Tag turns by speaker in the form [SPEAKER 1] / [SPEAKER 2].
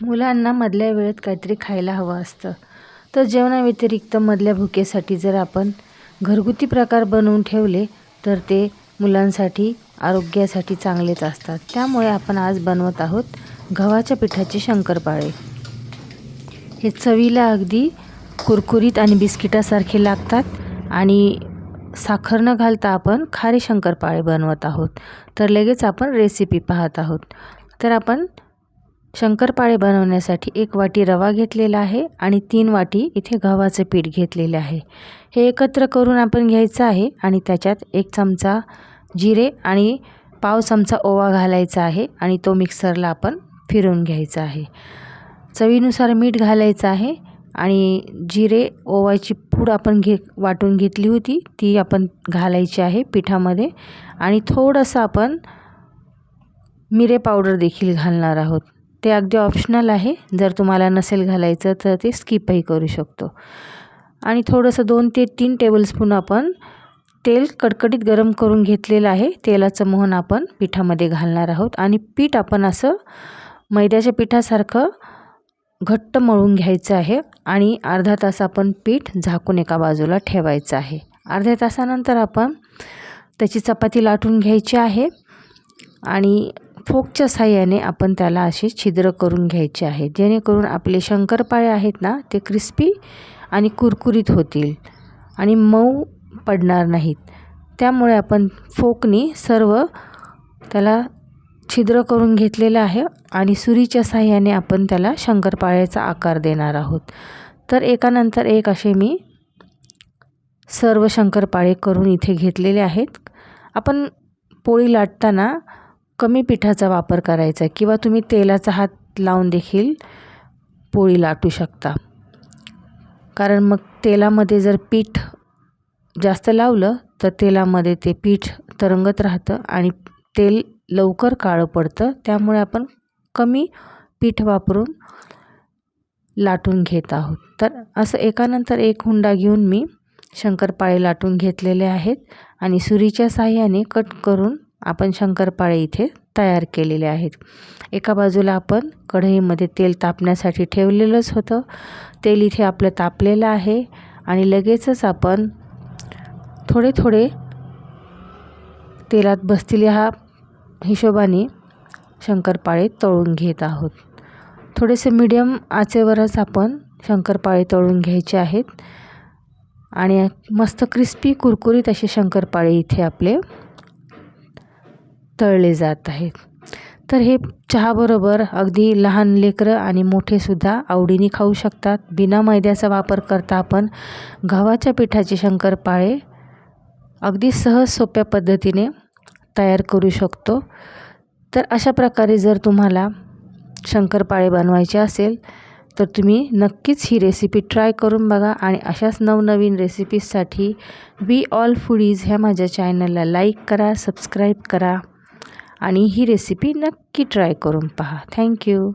[SPEAKER 1] मुलांना मधल्या वेळेत काहीतरी खायला हवं असतं, तर जेवणाव्यतिरिक्त मधल्या भुकेसाठी जर आपण घरगुती प्रकार बनवून ठेवले तर ते मुलांसाठी आरोग्यासाठी चांगलेच असतात. त्यामुळे आपण आज बनवत आहोत गव्हाच्या पिठाचे शंकरपाळे. हे चवीला अगदी कुरकुरीत आणि बिस्किटासारखे लागतात आणि साखर न घालता आपण खारे शंकरपाळे बनवत आहोत. तर लगेच आपण रेसिपी पाहत आहोत. तर आपण शंकरपाळे बनवण्यासाठी 1 वाटी रवा घेतलेला आहे आणि 3 वाटी इथे गव्हाचं पीठ घेतलेले आहे. हे एकत्र करून आपण घ्यायचं आहे आणि त्याच्यात 1 चमचा जिरे आणि पाव चमचा ओवा घालायचा आहे आणि तो मिक्सरला आपण फिरवून घ्यायचा आहे. चवीनुसार मीठ घालायचं आहे आणि जिरे ओवाची पूड आपण वाटून घेतली होती ती आपण घालायची आहे पिठामध्ये आणि थोडंसं आपण मिरे पावडर देखील घालणार आहोत. ते अगदी ऑप्शनल आहे, जर तुम्हाला नसेल घालायचं तर ते स्किपही करू शकतो. आणि थोडंसं 2 ते 3 टेबलस्पून आपण तेल कडकडीत गरम करून घेतलेलं आहे. तेलाचं मोहन आपण पिठामध्ये घालणार आहोत आणि पीठ आपण असं मैद्याच्या पिठासारखं घट्ट मळून घ्यायचं आहे आणि अर्धा तास आपण पीठ झाकून एका बाजूला ठेवायचं आहे. अर्ध्या तासानंतर आपण त्याची चपाती लाटून घ्यायची आहे आणि फोकच्या साहाय्याने आपण त्याला असे छिद्र करून घ्यायचे आहे, जेणेकरून आपले शंकरपाळे आहेत ना ते क्रिस्पी आणि कुरकुरीत होतील आणि मऊ पडणार नाहीत. त्यामुळे आपण फोकनी सर्व त्याला छिद्र करून घेतलेलं आहे आणि सुरीच्या साहाय्याने आपण त्याला शंकरपाळ्याचा आकार देणार आहोत. तर एकानंतर एक असे मी सर्व शंकरपाळे करून इथे घेतलेले आहेत. आपण पोळी लाटताना कमी पिठाचा वापर करायचा किंवा तुम्ही तेलाचा हात लावून देखील पोळी लाटू शकता, कारण मग तेलामध्ये जर पीठ जास्त लावलं तर तेलामध्ये ते पीठ तरंगत राहतं आणि तेल लवकर काळं पडतं. त्यामुळे आपण कमी पीठ वापरून लाटून घेत आहोत. तर असं एकानंतर एक हुंडा घेऊन मी शंकरपाळे लाटून घेतलेले आहेत आणि सुरीच्या साहाय्याने कट करून आपण शंकरपाळे इथे तयार केलेले आहेत. एका बाजूला आपण कढईमध्ये तेल तापण्यासाठी ठेवलेलंच होतं. तेल इथे आपलं तापलेलं आहे आणि लगेचच आपण थोडे थोडे तेलात बसतील ह्या हिशोबाने शंकरपाळे तळून घेत आहोत. थोडेसे मीडियम आचेवरच आपण शंकरपाळे तळून घ्यायचे आहेत आणि मस्त क्रिस्पी कुरकुरीत असे शंकरपाळे इथे आपले तळले जात आहेत. तर हे चहाबरोबर अगदी लहान लेकरं आणि मोठेसुद्धा आवडीने खाऊ शकतात. बिना मैद्याचा वापर करता आपण गव्हाच्या पिठाचे शंकरपाळे अगदी सहज सोप्या पद्धतीने तयार करू शकतो. तर अशा प्रकारे जर तुम्हाला शंकरपाळे बनवायचे असेल तर तुम्ही नक्कीच ही रेसिपी ट्राय करून बघा आणि अशाच नवनवीन रेसिपीजसाठी वी ऑल फूडीज ह्या माझ्या चॅनलला लाईक करा, सबस्क्राईब करा आणि ही रेसिपी नक्की ट्राय करून पहा. थँक्यू.